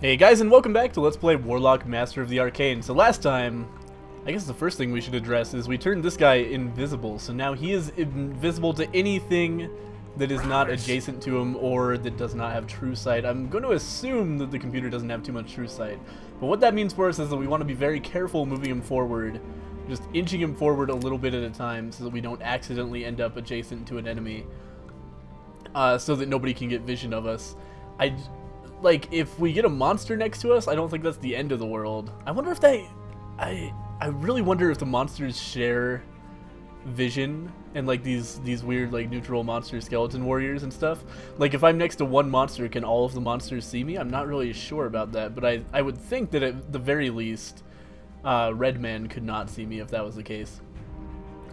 Hey guys, and welcome back to Let's Play Warlock, Master of the Arcane. So last time, I guess the first thing we should address is we turned this guy invisible. So now he is invisible to anything that is not adjacent to him or that does not have true sight. I'm going to assume that the computer doesn't have too much true sight. But what that means for us is that we want to be very careful moving him forward, just inching him forward a little bit at a time so that we don't accidentally end up adjacent to an enemy, so that nobody can get vision of us. Like, if we get a monster next to us, I don't think that's the end of the world. I wonder if I really wonder if the monsters share vision and like these weird like neutral monster skeleton warriors and stuff. Like, if I'm next to one monster, can all of the monsters see me? I'm not really sure about that, but I would think that at the very least, Redman could not see me if that was the case.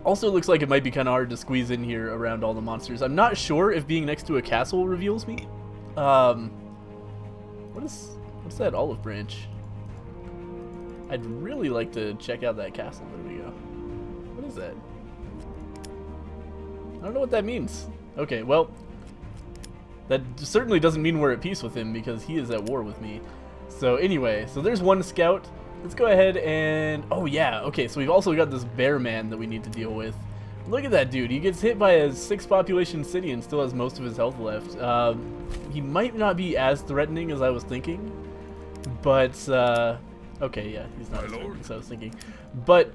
Also, it looks like it might be kind of hard to squeeze in here around all the monsters. I'm not sure if being next to a castle reveals me. What's that olive branch? I'd really like to check out that castle. There we go. What is that? I don't know what that means. Okay, well, that certainly doesn't mean we're at peace with him because he is at war with me. So anyway, so there's one scout. Let's go ahead and... Oh yeah, okay, so we've also got this bear man that we need to deal with. Look at that dude. He gets hit by a 6 population city and still has most of his health left. He might not be as threatening as I was thinking, but okay, yeah, he's not as threatening as I was thinking. But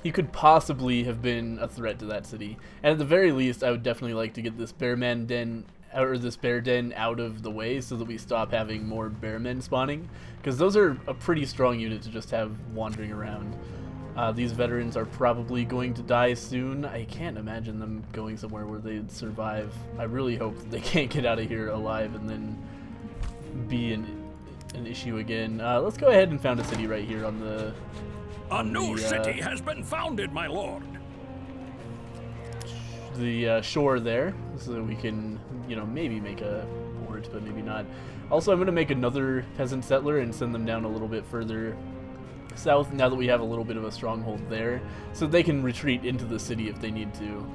he could possibly have been a threat to that city. And at the very least, I would definitely like to get this bear den out of the way so that we stop having more bearmen spawning, because those are a pretty strong unit to just have wandering around. These veterans are probably going to die soon. I can't imagine them going somewhere where they'd survive. I really hope that they can't get out of here alive and then be an issue again. Let's go ahead and found a city right here on the... A new city has been founded, my lord. The shore there, so that we can, you know, maybe make a port, but maybe not. Also, I'm going to make another peasant settler and send them down a little bit further south now that we have a little bit of a stronghold there, so they can retreat into the city if they need to.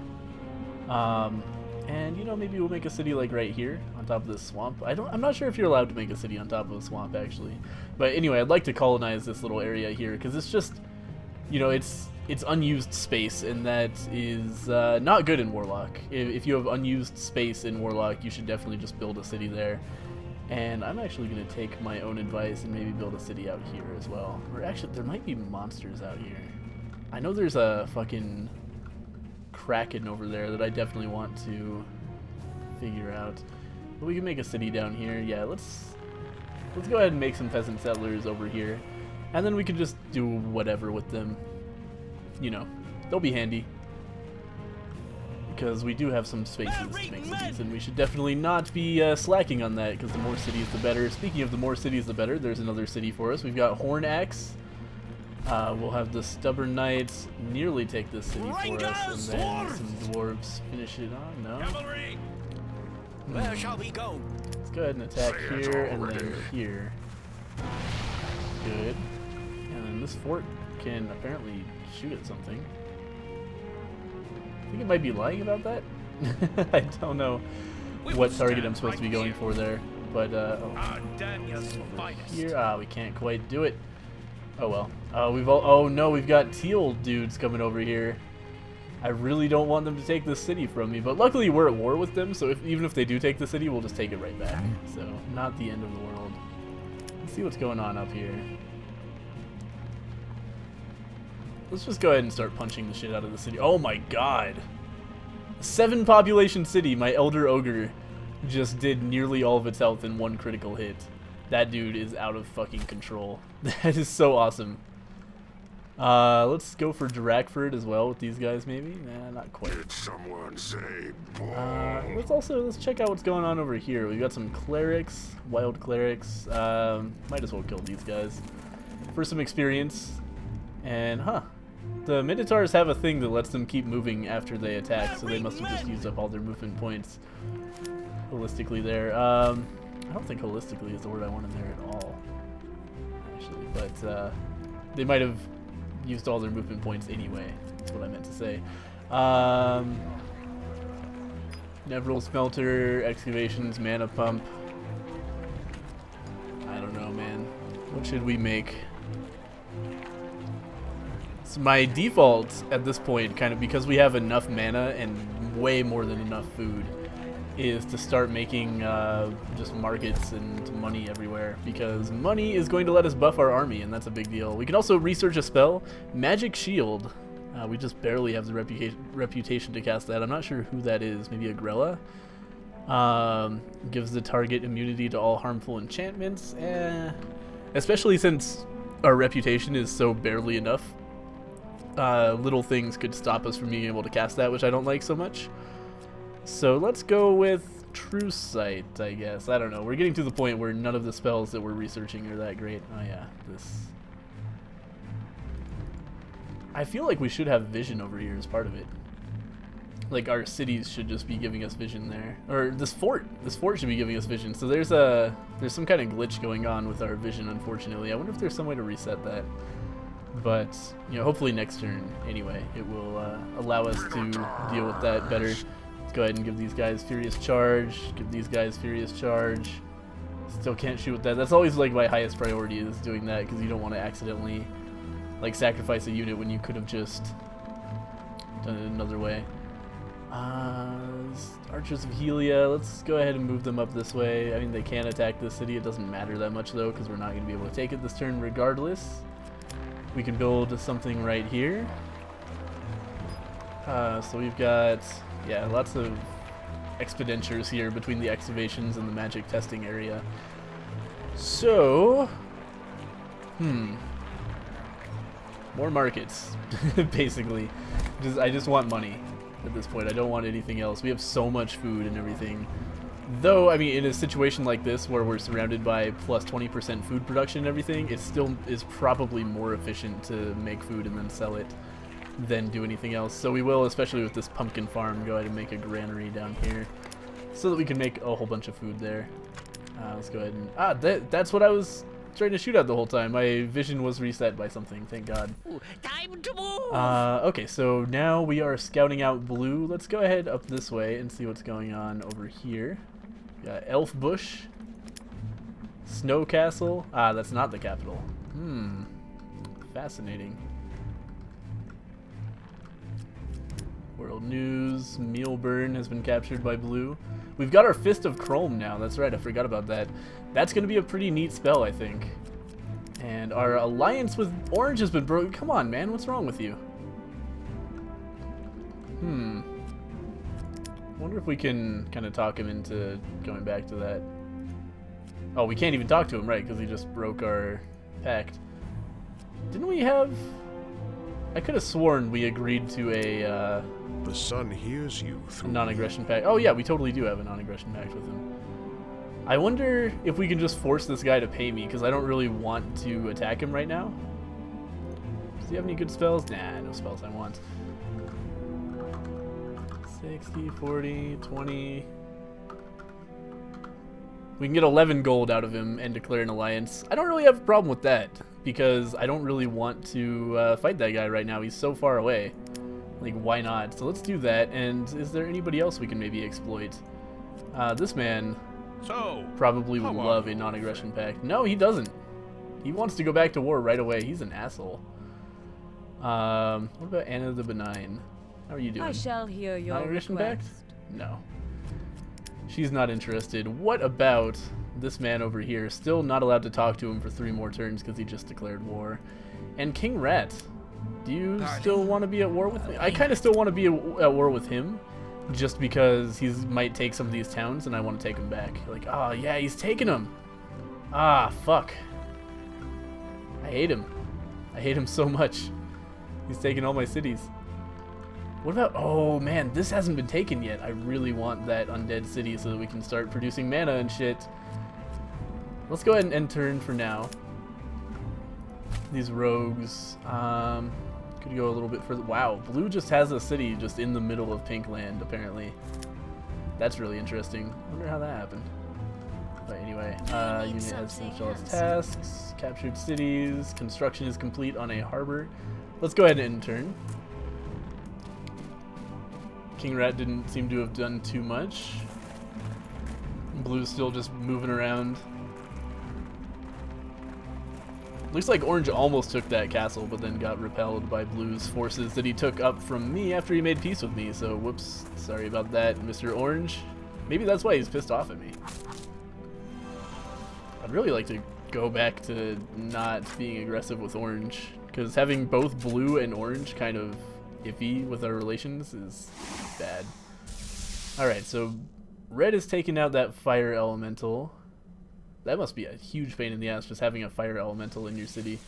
And you know, maybe we'll make a city like right here on top of this swamp. I'm not sure if you're allowed to make a city on top of a swamp actually, but anyway, I'd like to colonize this little area here because it's just, you know, it's unused space, and that is not good in Warlock. If you have unused space in Warlock, you should definitely just build a city there. And I'm actually going to take my own advice and maybe build a city out here as well. Or actually, there might be monsters out here. I know there's a fucking kraken over there that I definitely want to figure out. But we can make a city down here. Yeah, let's go ahead and make some peasant settlers over here. And then we can just do whatever with them. You know, they'll be handy. Because we do have some spaces to make cities, and we should definitely not be slacking on that, because the more cities the better. Speaking of the more cities the better, there's another city for us. We've got Horn Axe. We'll have the Stubborn Knights nearly take this city for us, and then some dwarves finish it on. No? Where shall we go? Let's go ahead and attack here and then here. Good. And then this fort can apparently shoot at something. I think it might be lying about that. I don't know what target I'm supposed to be going for there, but here, we can't quite do it. Oh well. Oh no, we've got teal dudes coming over here. I really don't want them to take this city from me, but luckily we're at war with them, so even if they do take the city, we'll just take it right back. So not the end of the world. Let's see what's going on up here. Let's just go ahead and start punching the shit out of the city. Oh my god. 7 population city. My Elder Ogre just did nearly all of its health in 1 critical hit. That dude is out of fucking control. That is so awesome. Let's go for Drakford as well with these guys maybe. Nah, not quite. Did someone say let's check out what's going on over here. We've got some clerics, wild clerics. Might as well kill these guys for some experience. And the Minotaurs have a thing that lets them keep moving after they attack, so they must have just used up all their movement points holistically there. I don't think holistically is the word I want in there at all, actually, but they might have used all their movement points anyway. That's what I meant to say. Neville Smelter, Excavations, Mana Pump. I don't know, man. What should we make? So my default at this point, kind of because we have enough mana and way more than enough food, is to start making just markets and money everywhere, because money is going to let us buff our army, and that's a big deal. We can also research a spell, Magic Shield. We just barely have the reputation to cast that. I'm not sure who that is. Maybe a Grella? Gives the target immunity to all harmful enchantments. Especially since our reputation is so barely enough. Little things could stop us from being able to cast that, which I don't like so much. So let's go with True Sight, I guess. I don't know. We're getting to the point where none of the spells that we're researching are that great. Oh yeah, this... I feel like we should have vision over here as part of it. Like our cities should just be giving us vision there. Or this fort should be giving us vision. So there's some kind of glitch going on with our vision, unfortunately. I wonder if there's some way to reset that. But, you know, hopefully next turn, anyway, it will allow us to deal with that better. Let's go ahead and give these guys Furious Charge. Give these guys Furious Charge. Still can't shoot with that. That's always like my highest priority, is doing that, because you don't want to accidentally like sacrifice a unit when you could have just done it another way. Archers of Helia, let's go ahead and move them up this way. I mean, they can attack this city. It doesn't matter that much though, because we're not going to be able to take it this turn regardless. We can build something right here. So we've got, yeah, lots of expenditures here between the excavations and the magic testing area. So, more markets, basically. I just want money at this point. I don't want anything else. We have so much food and everything. Though, I mean, in a situation like this where we're surrounded by plus 20% food production and everything, it still is probably more efficient to make food and then sell it than do anything else. So we will, especially with this pumpkin farm, go ahead and make a granary down here so that we can make a whole bunch of food there. Let's go ahead and... that's what I was trying to shoot at the whole time. My vision was reset by something, thank God. Time to move! Okay, so now we are scouting out blue. Let's go ahead up this way and see what's going on over here. Got Elf Bush, Snow Castle. That's not the capital. Fascinating. World News, Mealburn has been captured by blue. We've got our Fist of Chrome now. That's right, I forgot about that. That's going to be a pretty neat spell, I think. And our alliance with orange has been broken. Come on, man, what's wrong with you? Wonder if we can kind of talk him into going back to that. Oh, we can't even talk to him, right? Because he just broke our pact. Didn't we have... I could have sworn we agreed to a The sun hears you through non-aggression pact. Oh yeah, we totally do have a non-aggression pact with him. I wonder if we can just force this guy to pay me, because I don't really want to attack him right now. Does he have any good spells? Nah, no spells I want. 60, 40, 20... We can get 11 gold out of him and declare an alliance. I don't really have a problem with that, because I don't really want to fight that guy right now. He's so far away. Like, why not? So let's do that, and is there anybody else we can maybe exploit? This man probably would love a non-aggression pact. No, he doesn't. He wants to go back to war right away. He's an asshole. What about Anna the Benign? How are you doing? I shall hear your Non-aggression request. pact? No. She's not interested. What about this man over here? Still not allowed to talk to him for 3 more turns because he just declared war. And King Rat, do you still want to be at war with me? I kind of still want to be at war with him, just because he might take some of these towns and I want to take him back. Like, oh yeah, he's taking them. Ah, fuck. I hate him. I hate him so much. He's taking all my cities. What about... Oh, man, this hasn't been taken yet. I really want that undead city so that we can start producing mana and shit. Let's go ahead and end turn for now. These rogues... could go a little bit further. Wow, blue just has a city just in the middle of pink land, apparently. That's really interesting. I wonder how that happened. But anyway, unit has finished all its tasks. Captured cities. Construction is complete on a harbor. Let's go ahead and end turn. King Rat didn't seem to have done too much. Blue's still just moving around. Looks like Orange almost took that castle, but then got repelled by Blue's forces that he took up from me after he made peace with me. So, whoops. Sorry about that, Mr. Orange. Maybe that's why he's pissed off at me. I'd really like to go back to not being aggressive with Orange, because having both Blue and Orange kind of iffy with our relations is bad. Alright, so Red has taken out that Fire Elemental. That must be a huge pain in the ass, just having a Fire Elemental in your city.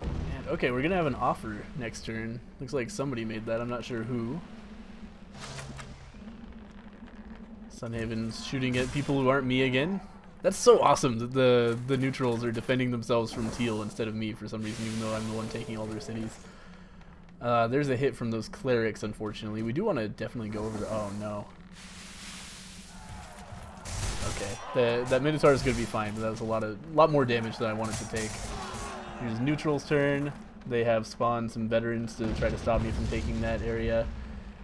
And, okay, we're gonna have an offer next turn. Looks like somebody made that, I'm not sure who. Sunhaven's shooting at people who aren't me again. That's so awesome that the neutrals are defending themselves from Teal instead of me for some reason, even though I'm the one taking all their cities. There's a hit from those clerics, unfortunately. We do want to definitely go over the... Oh, no. Okay. That Minotaur is going to be fine, but that was a lot more damage than I wanted to take. Here's neutral's turn. They have spawned some veterans to try to stop me from taking that area.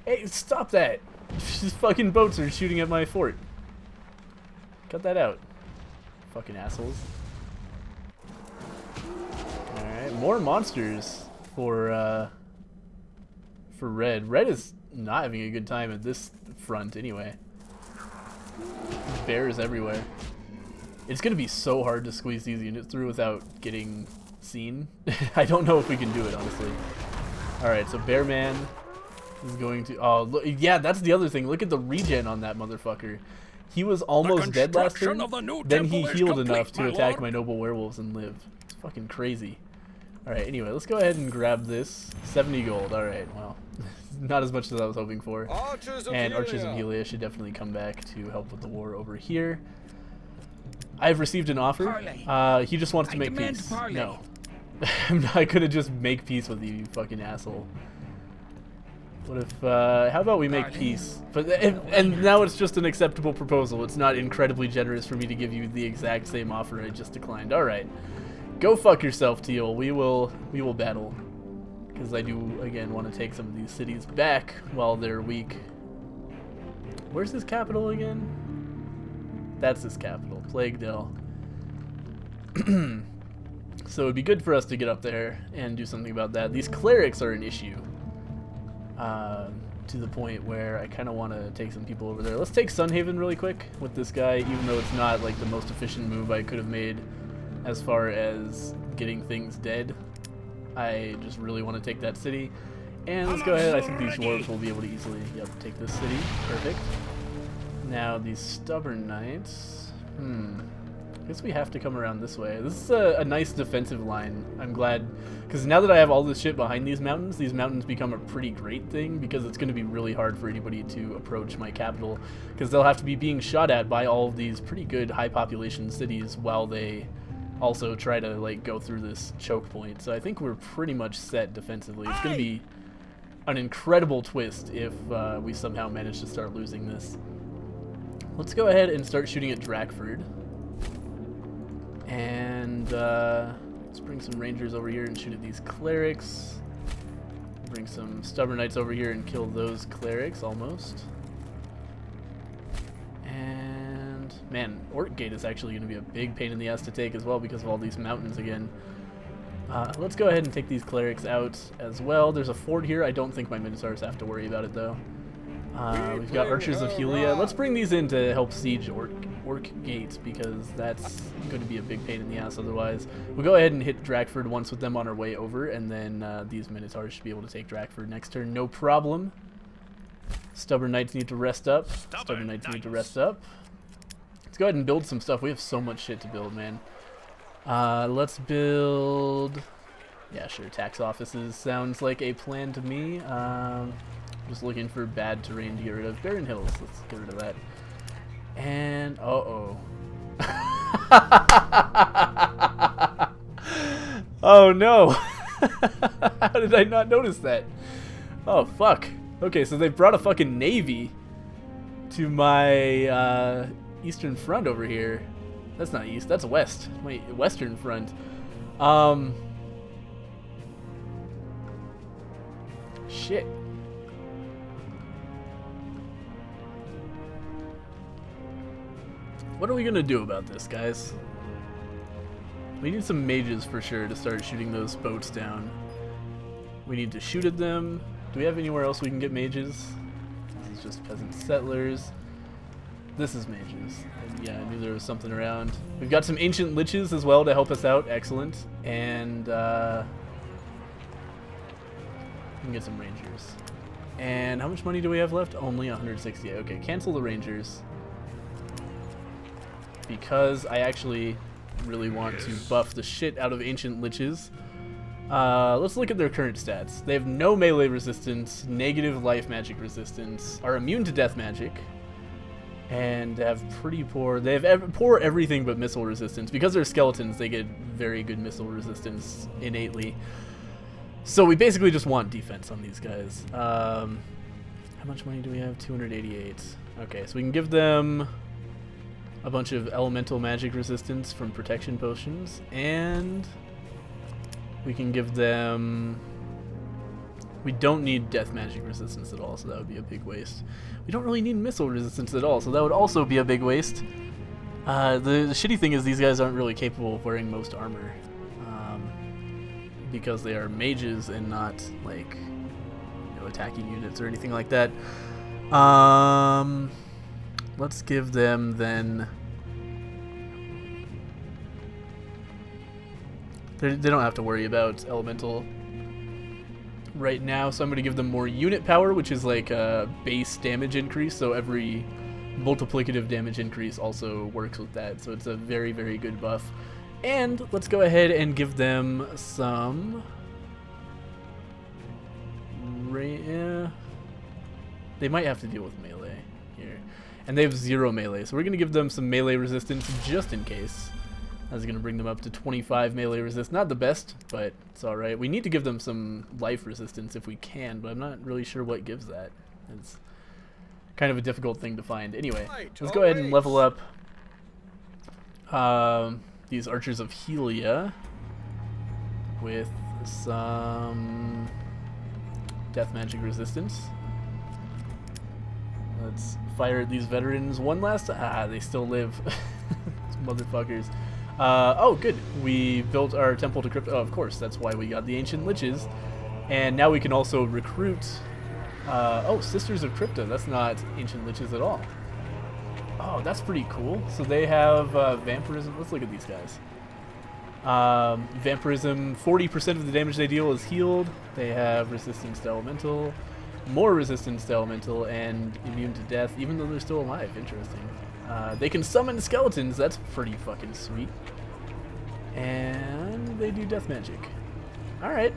Hey, stop that! These fucking boats are shooting at my fort. Cut that out. Fucking assholes. Alright, more monsters for Red. Red is not having a good time at this front anyway. Bears everywhere. It's gonna be so hard to squeeze these units through without getting seen. I don't know if we can do it, honestly. Alright, so Bearman is going to... Oh, look, yeah, that's the other thing. Look at the regen on that motherfucker. He was almost dead last turn, then he healed enough to attack my noble werewolves and live. It's fucking crazy. Alright, anyway, let's go ahead and grab this. 70 gold, alright, well, not as much as I was hoping for. Archers of Helia should definitely come back to help with the war over here. I've received an offer. He just wants to make peace. No. I'm not gonna just make peace with you, you fucking asshole. What if, how about we make peace? But and now it's just an acceptable proposal. It's not incredibly generous for me to give you the exact same offer I just declined. Alright. Go fuck yourself, Teal. We will battle. Because I do, again, want to take some of these cities back while they're weak. Where's his capital again? That's his capital. Plaguedale. So it'd be good for us to get up there and do something about that. These clerics are an issue. To the point where I kind of want to take some people over there. Let's take Sunhaven really quick with this guy, even though it's not like the most efficient move I could have made as far as getting things dead. I just really want to take that city. And let's go ahead. I think these dwarves will be able to easily take this city. Perfect. Now these stubborn knights. I guess we have to come around this way. This is a nice defensive line. I'm glad, because now that I have all this shit behind these mountains become a pretty great thing, because it's going to be really hard for anybody to approach my capital, because they'll have to be being shot at by all of these pretty good high population cities while they also try to like go through this choke point. So I think we're pretty much set defensively. It's going to be an incredible twist if we somehow manage to start losing this. Let's go ahead and start shooting at Drakford. And let's bring some rangers over here and shoot at these clerics. Bring some stubborn knights over here and kill those clerics almost. And man, Orc Gate is actually going to be a big pain in the ass to take as well because of all these mountains again. Let's go ahead and take these clerics out as well. There's a fort here. I don't think my Minotaurs have to worry about it though. We've got Archers of Helia. Let's bring these in to help siege Orc Gate, because that's going to be a big pain in the ass otherwise. We'll go ahead and hit Drakford once with them on our way over, and then these Minotaurs should be able to take Drakford next turn, no problem. Stubborn Knights need to rest up. Stubborn Knights need to rest up. Let's go ahead and build some stuff. We have so much shit to build, man. Let's build... Yeah, sure, tax offices sounds like a plan to me. Just looking for bad terrain to get rid of. Barren Hills, let's get rid of that. And, uh-oh. Oh no! How did I not notice that? Oh fuck. Okay, so they brought a fucking navy to my eastern front over here. That's not east, that's west. My western front. Shit. What are we gonna do about this, guys? We need some mages for sure to start shooting those boats down. We need to shoot at them. Do we have anywhere else we can get mages? This is just peasant settlers. This is mages. And yeah, I knew there was something around. We've got some ancient liches as well to help us out. Excellent. And we can get some rangers. And how much money do we have left? Only 168. Okay, cancel the rangers. Because I actually really want to buff the shit out of ancient liches. Let's look at their current stats. They have no melee resistance, negative life magic resistance, are immune to death magic, and have pretty poor... They have poor everything but missile resistance. Because they're skeletons, they get very good missile resistance innately. So we basically just want defense on these guys. How much money do we have? 288. Okay, so we can give them a bunch of elemental magic resistance from protection potions, and we can give them... We don't need death magic resistance at all, so that would be a big waste. We don't really need missile resistance at all, so that would also be a big waste. The shitty thing is these guys aren't really capable of wearing most armor. Because they are mages and not, like, you know, attacking units or anything like that. Let's give them, then... They don't have to worry about elemental right now, so I'm going to give them more unit power, which is like a base damage increase, so every multiplicative damage increase also works with that, so it's a very, very good buff. And let's go ahead and give them some... They might have to deal with melee here. And they have 0 melee, so we're going to give them some melee resistance just in case. That's going to bring them up to 25 melee resist. Not the best, but it's alright. We need to give them some life resistance if we can, but I'm not really sure what gives that. It's kind of a difficult thing to find. Anyway, let's go ahead and level up these Archers of Helia with some death magic resistance. Let's fire at these veterans one last time. Ah, they still live. These motherfuckers. Oh, good. We built our temple to Crypto. Oh, of course, that's why we got the ancient liches. And now we can also recruit... oh, Sisters of Crypto. That's not ancient liches at all. Oh, that's pretty cool. So they have vampirism. Let's look at these guys. Vampirism, 40% of the damage they deal is healed. They have resistance to elemental, more resistance to elemental, and immune to death, even though they're still alive. Interesting. They can summon skeletons. That's pretty fucking sweet. And they do death magic. Alright.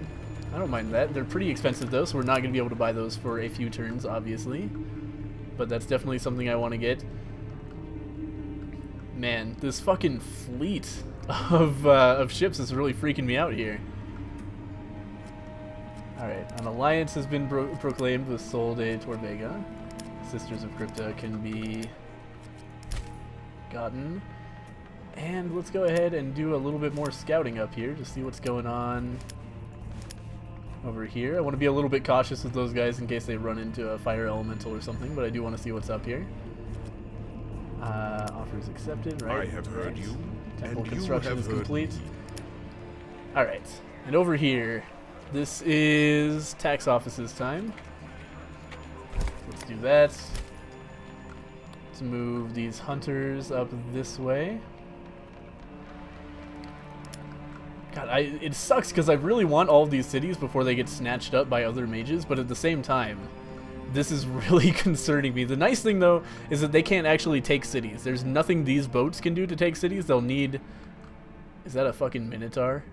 I don't mind that. They're pretty expensive though, so we're not going to be able to buy those for a few turns, obviously. But that's definitely something I want to get. Man, this fucking fleet of ships is really freaking me out here. Alright, an alliance has been proclaimed with Sol de Torvega. Sisters of Crypta can be gotten. And let's go ahead and do a little bit more scouting up here to see what's going on over here. I want to be a little bit cautious with those guys in case they run into a fire elemental or something, but I do want to see what's up here. Offers accepted, right? I have heard you. Temple and construction you have is complete. heard me. Alright, and over here, this is tax office's time. Let's do that. Let's move these hunters up this way. God, it sucks because I really want all of these cities before they get snatched up by other mages, but at the same time, this is really concerning me. The nice thing, though, is that they can't actually take cities. There's nothing these boats can do to take cities. They'll need... Is that a fucking Minotaur?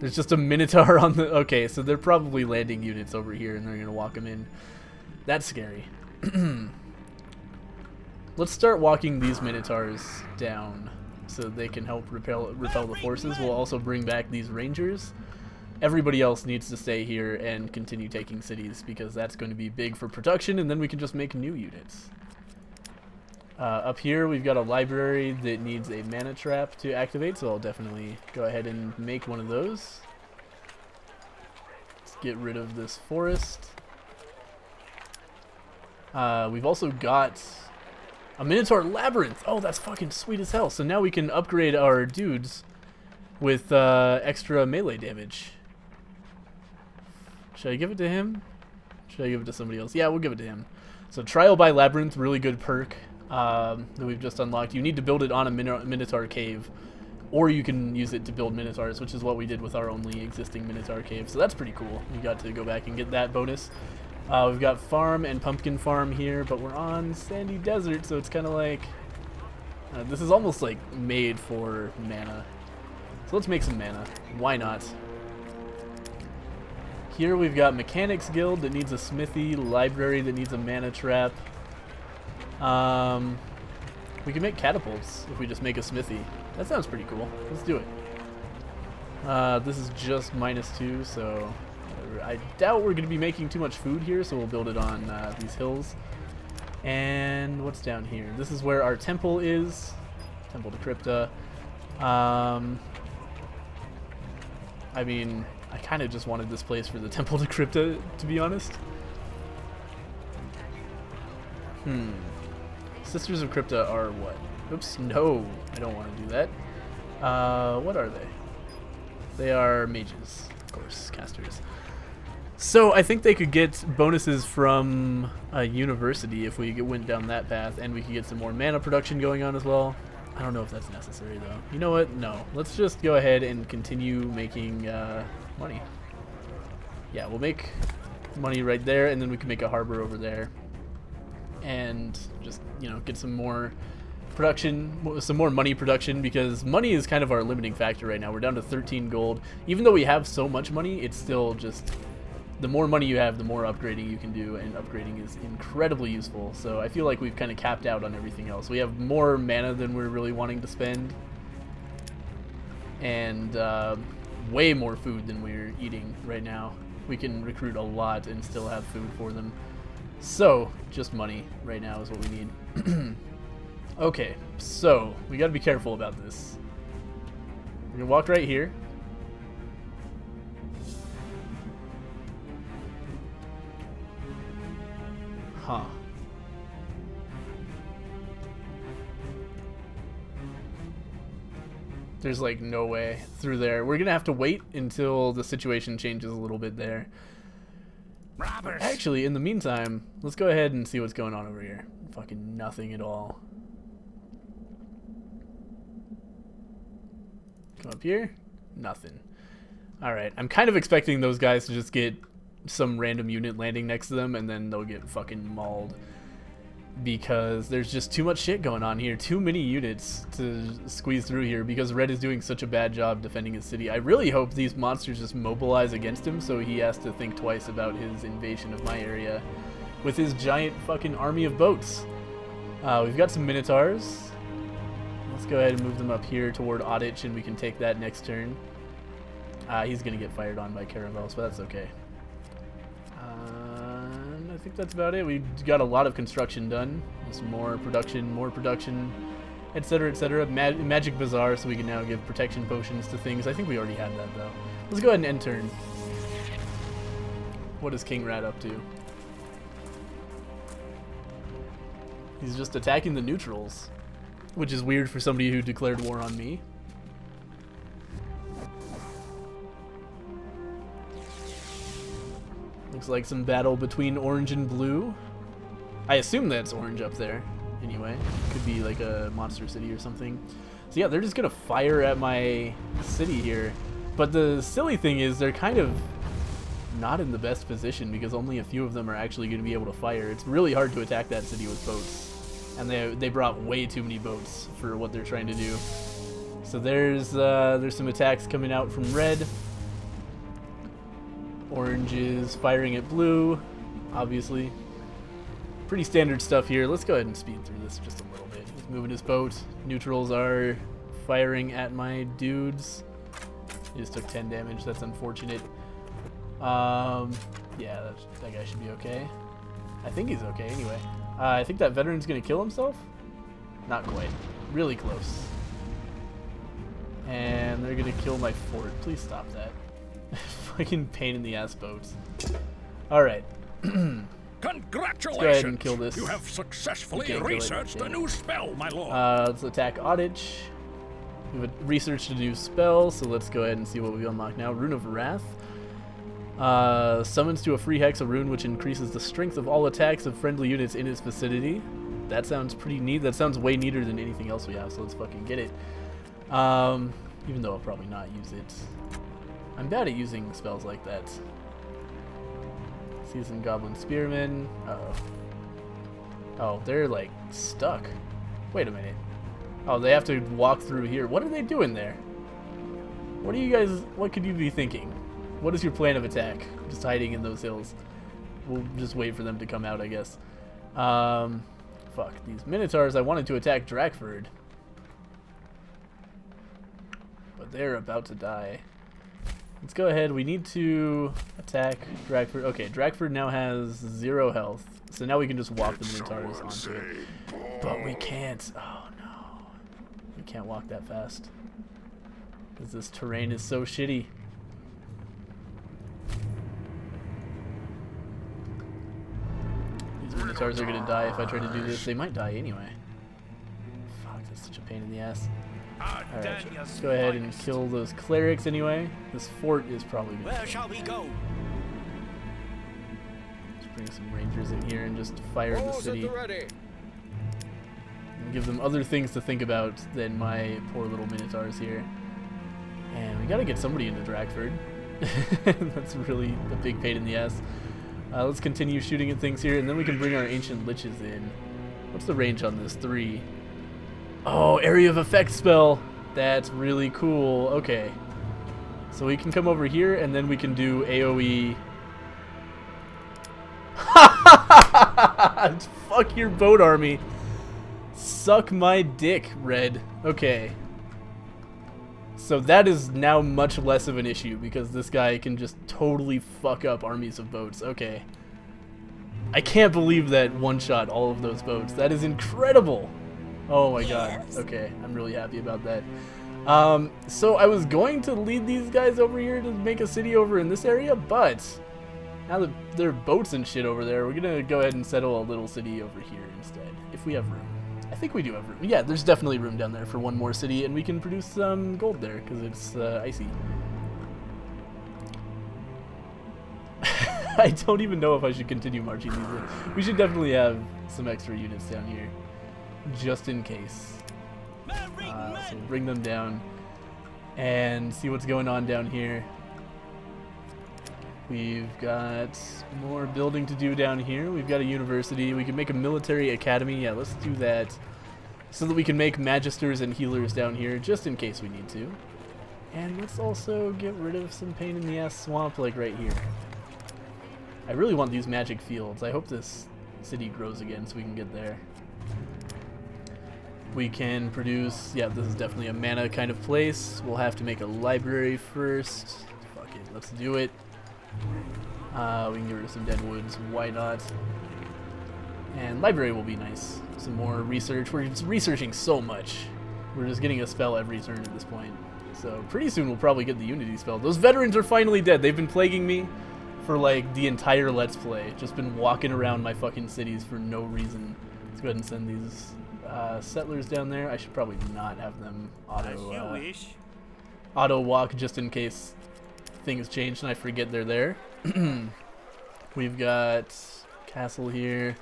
There's just a Minotaur on the... Okay, so they're probably landing units over here, and they're going to walk them in. That's scary. Let's start walking these Minotaurs down so they can help repel the forces. We'll also bring back these Rangers. Everybody else needs to stay here and continue taking cities because that's going to be big for production, and then we can just make new units. Up here we've got a library that needs a mana trap to activate, so I'll definitely go ahead and make one of those. Let's get rid of this forest. We've also got A Minotaur Labyrinth! Oh, that's fucking sweet as hell. So now we can upgrade our dudes with extra melee damage. Should I give it to him? Should I give it to somebody else? Yeah, we'll give it to him. So Trial by Labyrinth, really good perk that we've just unlocked. You need to build it on a Minotaur cave, or you can use it to build Minotaurs, which is what we did with our only existing Minotaur cave. So that's pretty cool. We got to go back and get that bonus. We've got farm and pumpkin farm here, but we're on sandy desert, so it's kind of like this is almost like made for mana. So let's make some mana. Why not? Here we've got Mechanics Guild that needs a smithy, library that needs a mana trap. We can make catapults if we just make a smithy. That sounds pretty cool. Let's do it. This is just -2, so I doubt we're going to be making too much food here, so we'll build it on these hills. And what's down here? This is where our temple is. Temple to Crypta. I mean, I kind of just wanted this place for the Temple to Crypta, to be honest. Sisters of Crypta are what? Oops, no, I don't want to do that. What are they? They are mages, of course, casters. So I think they could get bonuses from a university if we went down that path, and we could get some more mana production going on as well. I don't know if that's necessary though. You know what? No. Let's just go ahead and continue making money. Yeah, we'll make money right there, and then we can make a harbor over there. And just, you know, get some more production, some more money production, because money is kind of our limiting factor right now. We're down to 13 gold. Even though we have so much money, it's still just, the more money you have, the more upgrading you can do, and upgrading is incredibly useful. So I feel like we've kind of capped out on everything else. We have more mana than we're really wanting to spend, and way more food than we're eating right now. We can recruit a lot and still have food for them. So just money right now is what we need. Okay, so we got to be careful about this. We're gonna walk right here. Huh. There's like no way through there. We're gonna have to wait until the situation changes a little bit there. Robbers. Actually, in the meantime, let's go ahead and see what's going on over here. Fucking nothing at all. Come up here. Nothing. Alright, I'm kind of expecting those guys to just get some random unit landing next to them, and then they'll get fucking mauled. Because there's just too much shit going on here. Too many units to squeeze through here, because Red is doing such a bad job defending his city. I really hope these monsters just mobilize against him, so he has to think twice about his invasion of my area with his giant fucking army of boats. We've got some Minotaurs. Let's go ahead and move them up here toward Odditch, and we can take that next turn. He's gonna get fired on by caravels, but that's okay. I think that's about it. We got a lot of construction done. Some more production, etc., etc. Magic Bazaar, so we can now give protection potions to things. I think we already had that though. Let's go ahead and end turn. What is King Rat up to? He's just attacking the neutrals, which is weird for somebody who declared war on me. Looks like some battle between orange and blue. I assume that's orange up there. Anyway, could be like a monster city or something. So yeah, they're just gonna fire at my city here. But the silly thing is they're kind of not in the best position, because only a few of them are actually gonna be able to fire. It's really hard to attack that city with boats. And they brought way too many boats for what they're trying to do. So there's some attacks coming out from red. Orange is firing at blue, obviously. Pretty standard stuff here. Let's go ahead and speed through this just a little bit. He's moving his boat. Neutrals are firing at my dudes. He just took 10 damage. That's unfortunate. Yeah, that guy should be okay. I think he's okay anyway. I think that veteran's gonna kill himself. Not quite. Really close. And they're gonna kill my fort. Please stop that. Fucking pain in the ass boats. Alright. Congratulations! go ahead and kill this. You have successfully Can't kill it. researched a new spell, my lord. Let's attack Odditch. We have a research to do spell, so let's go ahead and see what we unlock now. Rune of Wrath. Summons to a free hex a rune which increases the strength of all attacks of friendly units in its vicinity. That sounds pretty neat. That sounds way neater than anything else we have, so let's fucking get it. Even though I'll probably not use it. I'm bad at using spells like that. Seasoned Goblin Spearman. Uh-oh. Oh, they're like stuck. Wait a minute. Oh, they have to walk through here. What are they doing there? What are you guys, what could you be thinking? What is your plan of attack? Just hiding in those hills. We'll just wait for them to come out, I guess. Fuck, these Minotaurs, I wanted to attack Drakford. But they're about to die. Let's go ahead, we need to attack Drakford. Okay, Drakford now has 0 health. So now we can just walk the Minotaurs onto it. But we can't. Oh no. We can't walk that fast. Because this terrain is so shitty. These Minotaurs are gonna die if I try to do this. They might die anyway. Fuck, that's such a pain in the ass. Alright, let's go ahead and kill those clerics anyway. This fort is probably gonna Where shall we go? bring some rangers in here and just fire the city. And give them other things to think about than my poor little Minotaurs here. And we gotta get somebody into Drakford. That's really a big pain in the ass. Let's continue shooting at things here, and then we can bring our Ancient Liches in. What's the range on this? 3. Oh, Area of Effect spell! That's really cool. Okay. So we can come over here, and then we can do AoE. Fuck your boat army. Suck my dick, Red. Okay. So that is now much less of an issue because this guy can just totally fuck up armies of boats. Okay. I can't believe that one-shot all of those boats. That is incredible. Oh my god. Okay, I'm really happy about that. So I was going to lead these guys over here to make a city over in this area, but now that there are boats and shit over there, we're gonna go ahead and settle a little city over here instead, if we have room. I think we do have room. Yeah, there's definitely room down there for one more city, and we can produce some gold there, because it's icy. I don't even know if I should continue marching these in. We should definitely have some extra units down here, just in case. So bring them down, and see what's going on down here. We've got more building to do down here. We've got a university. We can make a military academy. Yeah, let's do that. So that we can make magisters and healers down here, just in case we need to. And let's also get rid of some pain in the ass swamp, like right here. I really want these magic fields. I hope this city grows again so we can get there. We can produce, yeah, this is definitely a mana kind of place. We'll have to make a library first. Fuck it, let's do it. We can get rid of some dead woods, why not? And library will be nice. Some more research. We're just researching so much. We're just getting a spell every turn at this point. So pretty soon we'll probably get the Unity spell. Those veterans are finally dead. They've been plaguing me for like the entire Let's Play. Just been walking around my fucking cities for no reason. Let's go ahead and send these settlers down there. I should probably not have them auto walk just in case things change and I forget they're there. We've got castle here.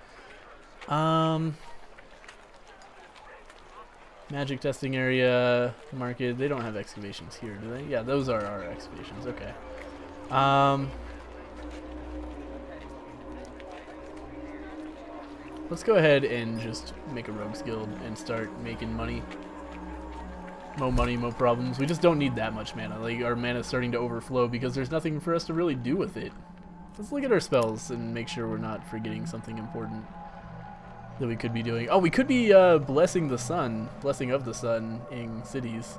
Magic testing area, market. They don't have excavations here, do they? Yeah, those are our excavations. Okay. Let's go ahead and just make a rogues guild and start making money. Mo money, mo problems. We just don't need that much mana. Like, our mana's starting to overflow because there's nothing for us to really do with it. Let's look at our spells and make sure we're not forgetting something important that we could be doing. Oh, we could be blessing the sun, blessing of the sun in cities.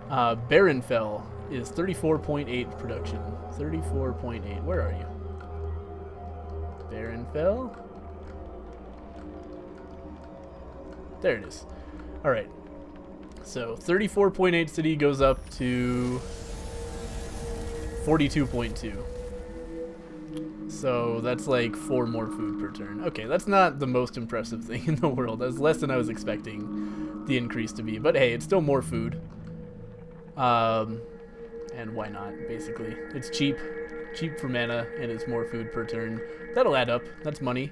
Baronfell is 34.8 production. 34.8. Where are you? Baronfell? There it is. All right. So 34.8 city goes up to 42.2. So So that's like 4 more food per turn. Okay, that's not the most impressive thing in the world. That's less than I was expecting the increase to be. But hey, it's still more food. And why not, basically. It's cheap. Cheap for mana, and it's more food per turn. That'll add up. That's money.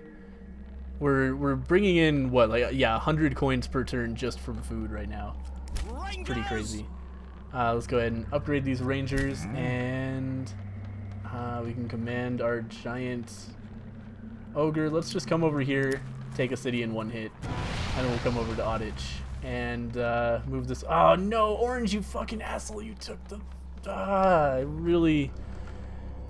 We're bringing in, what, like, yeah, 100 coins per turn just from food right now. It's pretty crazy. Let's go ahead and upgrade these Rangers, and we can command our giant ogre. Let's just come over here, take a city in 1 hit, and then we'll come over to Odditch and move this. Oh no, Orange, you fucking asshole! You took the. I really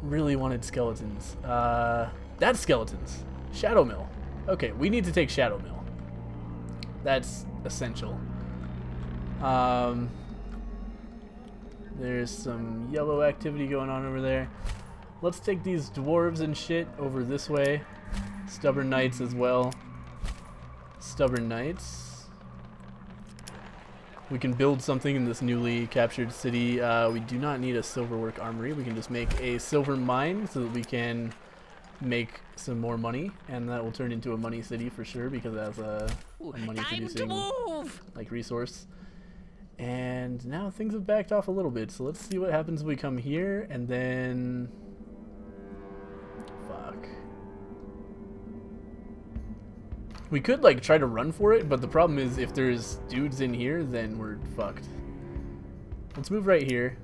wanted skeletons. That's skeletons. Shadow Mill. Okay, we need to take Shadow Mill. That's essential. There's some yellow activity going on over there. Let's take these dwarves and shit over this way. Stubborn Knights as well. Stubborn Knights. We can build something in this newly captured city. We do not need a silverwork armory. We can just make a silver mine so that we can make some more money, and that will turn into a money city for sure because it has a money producing like resource. And now things have backed off a little bit, so let's see what happens if we come here and then fuck. We could like try to run for it, but the problem is if there's dudes in here, then we're fucked. Let's move right here.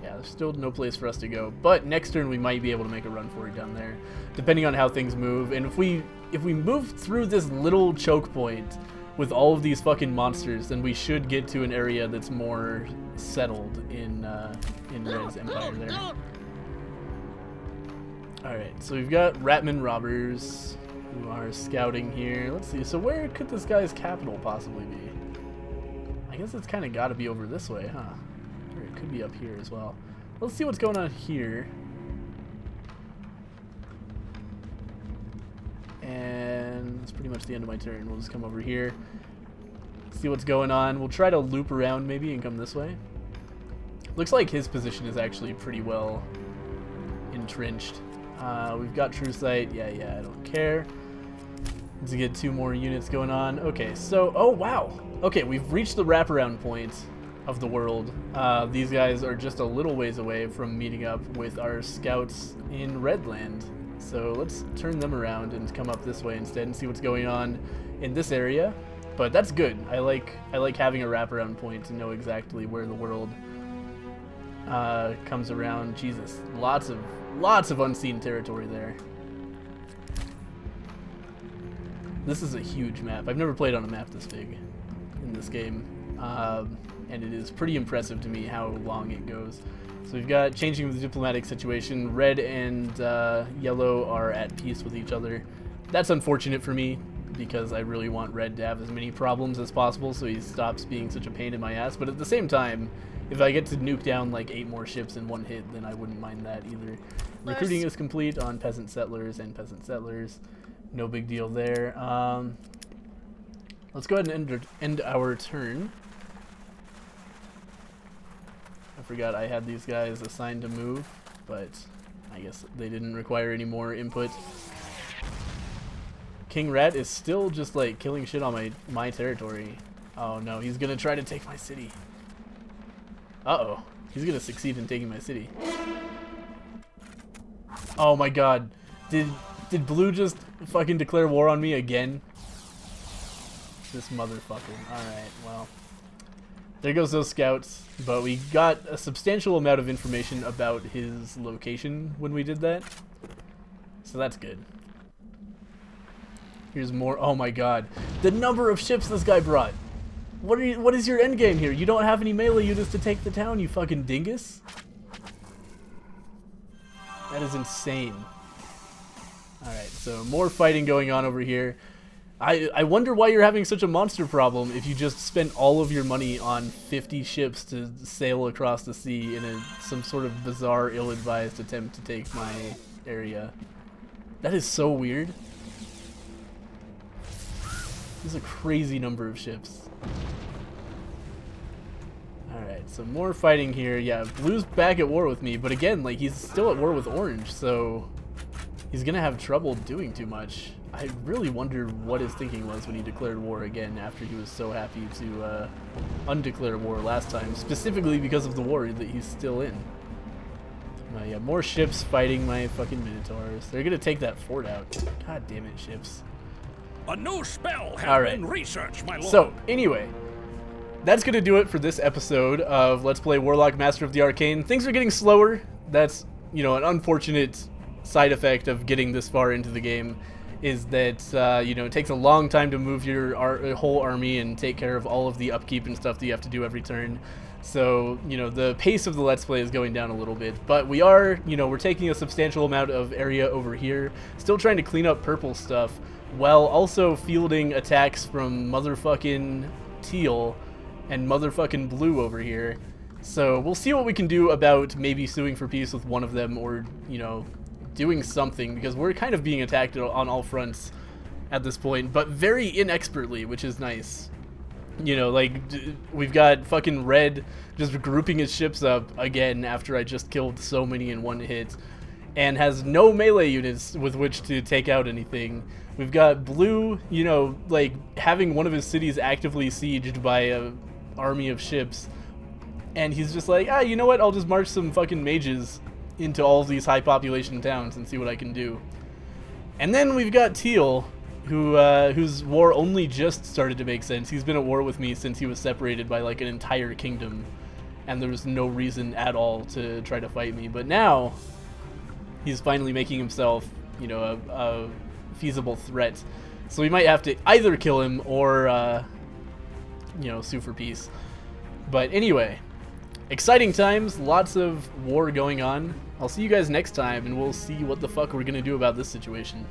Yeah, there's still no place for us to go, but next turn we might be able to make a run for it down there, depending on how things move. And if we move through this little choke point with all of these fucking monsters, then we should get to an area that's more settled in Red's Empire there. Alright, so we've got Ratman robbers who are scouting here. Let's see, so where could this guy's capital possibly be? I guess it's kind of got to be over this way, huh? Or it could be up here as well. Let's see what's going on here. And that's pretty much the end of my turn. We'll just come over here, see what's going on. We'll try to loop around maybe and come this way. Looks like his position is actually pretty well entrenched. We've got True Sight. Yeah, I don't care. Let's get 2 more units going on. Okay, so, oh wow. Okay, we've reached the wraparound point of the world. These guys are just a little ways away from meeting up with our scouts in Redland. So let's turn them around and come up this way instead and see what's going on in this area. But that's good. I like having a wraparound point to know exactly where the world comes around. Jesus, lots of unseen territory there. This is a huge map. I've never played on a map this big in this game, and it is pretty impressive to me how long it goes. So we've got changing the diplomatic situation. Red and yellow are at peace with each other. That's unfortunate for me because I really want Red to have as many problems as possible so he stops being such a pain in my ass. But at the same time, if I get to nuke down like 8 more ships in 1 hit, then I wouldn't mind that either. Recruiting is complete on peasant settlers and peasant settlers. No big deal there. Let's go ahead and end our turn. I forgot I had these guys assigned to move, but I guess they didn't require any more input. King Rat is still just like killing shit on my territory. Oh no, he's gonna try to take my city. Uh-oh, he's gonna succeed in taking my city. Oh my god, did Blue just fucking declare war on me again? This motherfucker. Alright, well. There goes those scouts, but we got a substantial amount of information about his location when we did that. So that's good. Here's more. Oh my god. The number of ships this guy brought. What is your end game here? You don't have any melee units to take the town, you fucking dingus. That is insane. Alright, so more fighting going on over here. I wonder why you're having such a monster problem if you just spent all of your money on 50 ships to sail across the sea in some sort of bizarre, ill-advised attempt to take my area. That is so weird. This is a crazy number of ships. Alright, so more fighting here. Yeah, Blue's back at war with me, but again, like, he's still at war with Orange, so he's gonna have trouble doing too much. I really wonder what his thinking was when he declared war again after he was so happy to undeclare war last time, specifically because of the war that he's still in. Yeah, more ships fighting my fucking Minotaurs. They're gonna take that fort out. God damn it, ships. A new spell has been researched, my lord. So, anyway, that's gonna do it for this episode of Let's Play Warlock Master of the Arcane. Things are getting slower. That's, you know, an unfortunate side effect of getting this far into the game, is that, you know, it takes a long time to move your whole army and take care of all of the upkeep and stuff that you have to do every turn. So, you know, the pace of the Let's Play is going down a little bit, but we are, you know, we're taking a substantial amount of area over here, still trying to clean up purple stuff, while also fielding attacks from motherfucking Teal and motherfucking Blue over here. So we'll see what we can do about maybe suing for peace with one of them, or, you know, doing something, because we're kind of being attacked on all fronts at this point, but very inexpertly, which is nice. You know, like, we've got fucking Red just grouping his ships up again after I just killed so many in one hit, and has no melee units with which to take out anything. We've got Blue, you know, like, having one of his cities actively sieged by a army of ships, and he's just like, ah, you know what, I'll just march some fucking mages into all of these high population towns and see what I can do. And then we've got Teal, whose war only just started to make sense. He's been at war with me since he was separated by like an entire kingdom, and there was no reason at all to try to fight me. But now he's finally making himself, you know, a feasible threat. So we might have to either kill him or, you know, sue for peace. But anyway, exciting times, lots of war going on. I'll see you guys next time, and we'll see what the fuck we're gonna do about this situation.